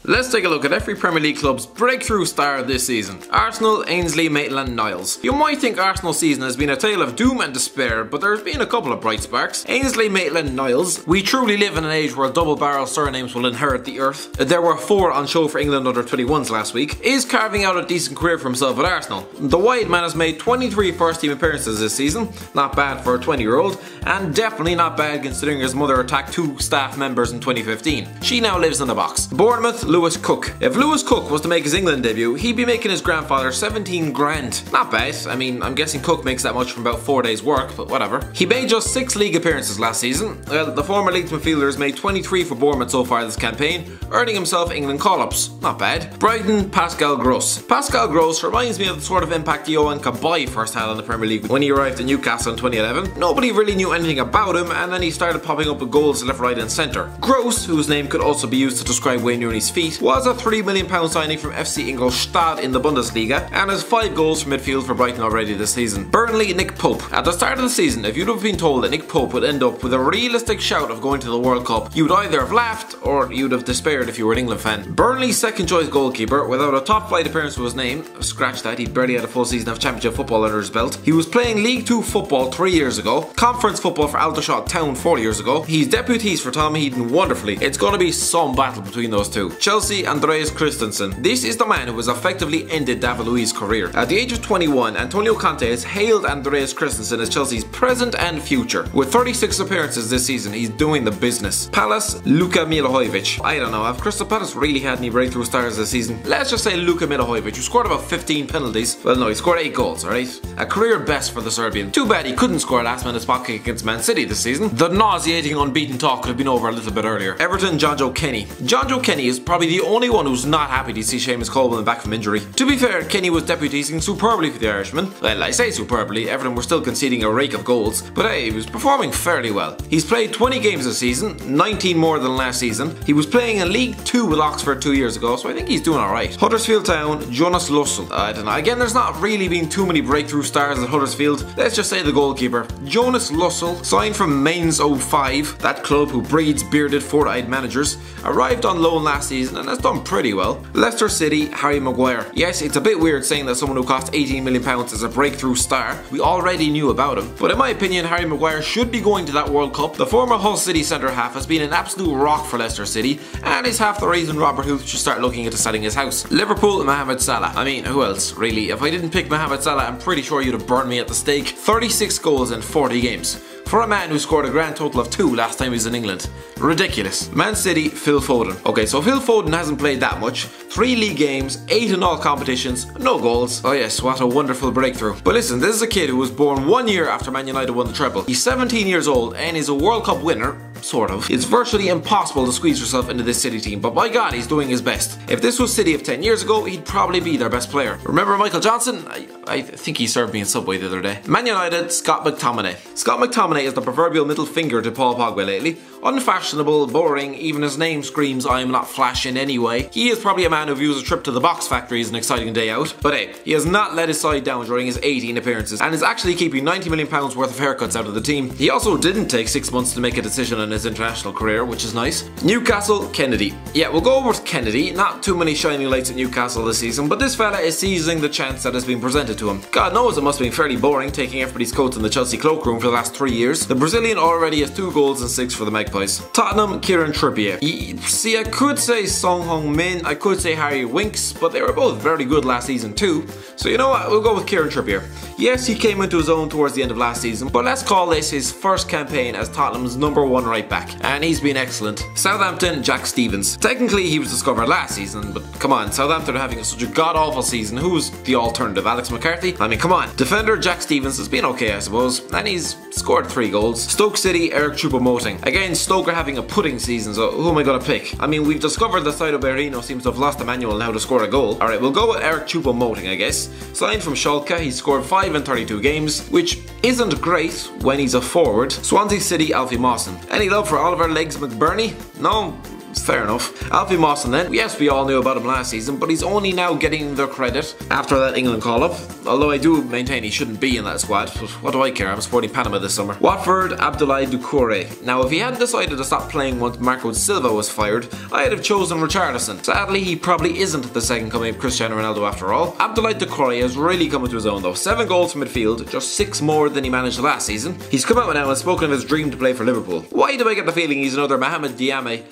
Let's take a look at every Premier League club's breakthrough star this season. Arsenal, AINSLEY, MAITLAND-NILES. You might think Arsenal's season has been a tale of doom and despair, but there's been a couple of bright sparks. AINSLEY, Maitland-Niles. We truly live in an age where double-barrel surnames will inherit the earth. There were 4 on show for England under 21s last week. Is carving out a decent career for himself at Arsenal. The wide man has made 23 first-team appearances this season. Not bad for a 20-year-old, and definitely not bad considering his mother attacked 2 staff members in 2015. She now lives in the box. Bournemouth, Lewis Cook. If Lewis Cook was to make his England debut, he'd be making his grandfather 17 grand. Not bad. I mean, I'm guessing Cook makes that much from about 4 days work, but whatever. He made just 6 league appearances last season. Well, the former Leeds midfielder has made 23 for Bournemouth so far this campaign, earning himself England call-ups. Not bad. Brighton, Pascal Gross. Pascal Gross reminds me of the sort of impact Yohan Caboy first had on the Premier League when he arrived in Newcastle in 2011. Nobody really knew anything about him, and then he started popping up with goals left, right and centre. Gross, whose name could also be used to describe Wayne Rooney's feet, was a £3 million signing from FC Ingolstadt in the Bundesliga and has 5 goals from midfield for Brighton already this season. Burnley, Nick Pope. At the start of the season, if you'd have been told that Nick Pope would end up with a realistic shout of going to the World Cup, you'd either have laughed or you'd have despaired if you were an England fan. Burnley's second choice goalkeeper, without a top flight appearance to his name, scratch that, he barely had a full season of Championship football under his belt. He was playing League 2 football 3 years ago, conference football for Aldershot Town 4 years ago. He's deputies for Tom Heaton wonderfully. It's going to be some battle between those two. Chelsea, Andreas Christensen. This is the man who has effectively ended David Luiz's career. At the age of 21, Antonio Conte has hailed Andreas Christensen as Chelsea's present and future. With 36 appearances this season, he's doing the business. Palace, Luka Milivojevic. I don't know, have Crystal Palace really had any breakthrough stars this season? Let's just say Luka Milivojevic, who scored about 15 penalties. Well no, he scored 8 goals, alright? A career best for the Serbian. Too bad he couldn't score a last minute spot kick against Man City this season. The nauseating unbeaten talk could have been over a little bit earlier. Everton, Jonjo Kenny. Jonjo Kenny is probably the only one who's not happy to see Seamus Coleman back from injury. To be fair, Kenny was deputising superbly for the Irishman. Well, I say superbly, Everton were still conceding a rake of goals, but hey, he was performing fairly well. He's played 20 games this season, 19 more than last season. He was playing in League 2 with Oxford 2 years ago, so I think he's doing alright. Huddersfield Town, Jonas LOSSL. I don't know, again, there's not really been too many breakthrough stars at Huddersfield. Let's just say the goalkeeper. Jonas LOSSL, signed from Mainz 05, that club who breeds bearded, four-eyed managers, arrived on loan last season and has done pretty well. Leicester City, Harry Maguire. Yes, it's a bit weird saying that someone who cost £18 million is a breakthrough star. We already knew about him. But in my opinion, Harry Maguire should be going to that World Cup. The former Hull City centre-half has been an absolute rock for Leicester City, and is half the reason Robert Huth should start looking into selling his house. Liverpool, Mohamed Salah. I mean, who else, really? If I didn't pick Mohamed Salah, I'm pretty sure you'd have burned me at the stake. 36 goals in 40 games. For a man who scored a grand total of 2 last time he was in England. Ridiculous. Man City, Phil Foden. Okay, so Phil Foden hasn't played that much. 3 league games, 8 in all competitions, no goals. Oh yes, what a wonderful breakthrough. But listen, this is a kid who was born 1 year after Man United won the treble. He's 17 years old and is a World Cup winner. Sort of. It's virtually impossible to squeeze yourself into this City team, but by God, he's doing his best. If this was City of 10 years ago, he'd probably be their best player. Remember Michael Johnson? I think he served me in Subway the other day. Man United, Scott McTominay. Scott McTominay is the proverbial middle finger to Paul Pogba lately. Unfashionable, boring, even his name screams I am not flash in any way. He is probably a man who views a trip to the box factory as an exciting day out. But hey, he has not let his side down during his 18 appearances and is actually keeping £90 million worth of haircuts out of the team. He also didn't take 6 months to make a decision on his international career, which is nice. Newcastle, Kenedy. Yeah, we'll go over with Kenedy. Not too many shining lights at Newcastle this season, but this fella is seizing the chance that has been presented to him. God knows it must have been fairly boring taking everybody's coats in the Chelsea cloakroom for the last 3 years. The Brazilian already has 2 goals and 6 for the Magpies. Tottenham, Kieran Trippier. See, I could say Son Heung-min, I could say Harry Winks, but they were both very good last season too. So you know what, we'll go with Kieran Trippier. Yes, he came into his own towards the end of last season, but let's call this his first campaign as Tottenham's #1 right back, and he's been excellent. Southampton, Jack Stevens. Technically he was discovered last season, but come on, Southampton are having such a god-awful season. Who's the alternative? Alex McCarthy? I mean, come on. Defender Jack Stevens has been okay, I suppose, and he's scored 3 goals. Stoke City, Eric Choupo-Moting. Again, Stoke are having a pudding season, so who am I going to pick? I mean, we've discovered that Saido Berahino seems to have lost the manual on how to score a goal. Alright, we'll go with Eric Choupo-Moting, I guess. Signed from Schalke, he's scored 5 in 32 games, which isn't great when he's a forward. Swansea City, ALFIE MAWSON. Any love for Oliver Legs McBurney? No? Fair enough. ALFIE MAWSON then. Yes, we all knew about him last season, but he's only now getting the credit after that England call-up. Although I do maintain he shouldn't be in that squad, but what do I care? I'm supporting Panama this summer. Watford, Abdoulaye Doucouré. Now, if he hadn't decided to stop playing once Marco Silva was fired, I'd have chosen Richarlison. Sadly, he probably isn't the second coming of Cristiano Ronaldo after all. Abdoulaye Doucouré has really come into his own though. 7 goals from midfield, just 6 more than he managed last season. He's come out now and spoken of his dream to play for Liverpool. Why do I get the feeling he's another Mohamed Diame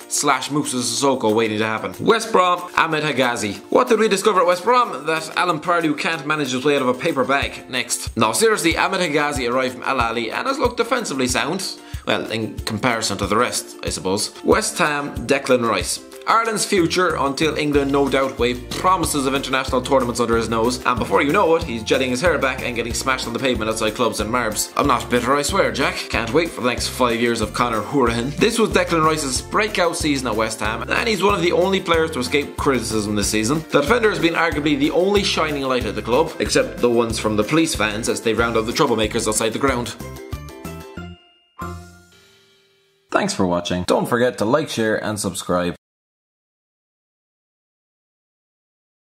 / Moussa Sissoko waiting to happen? West Brom, Ahmed Hegazi. What did we discover at West Brom? That Alan Pardew can't manage his way out of a paper bag. Next. No, seriously, Ahmed Hegazi arrived from Al Ahly and has looked defensively sound. Well, in comparison to the rest, I suppose. West Ham, Declan Rice. Ireland's future until England no doubt wave promises of international tournaments under his nose, and before you know it, he's jetting his hair back and getting smashed on the pavement outside clubs and Marbs. I'm not bitter, I swear, Jack. Can't wait for the next 5 years of Conor Hourihane. This was Declan Rice's breakout season at West Ham, and he's one of the only players to escape criticism this season. The defender has been arguably the only shining light at the club, except the ones from the police fans as they round up the troublemakers outside the ground. Thanks for watching. Don't forget to like, share and subscribe.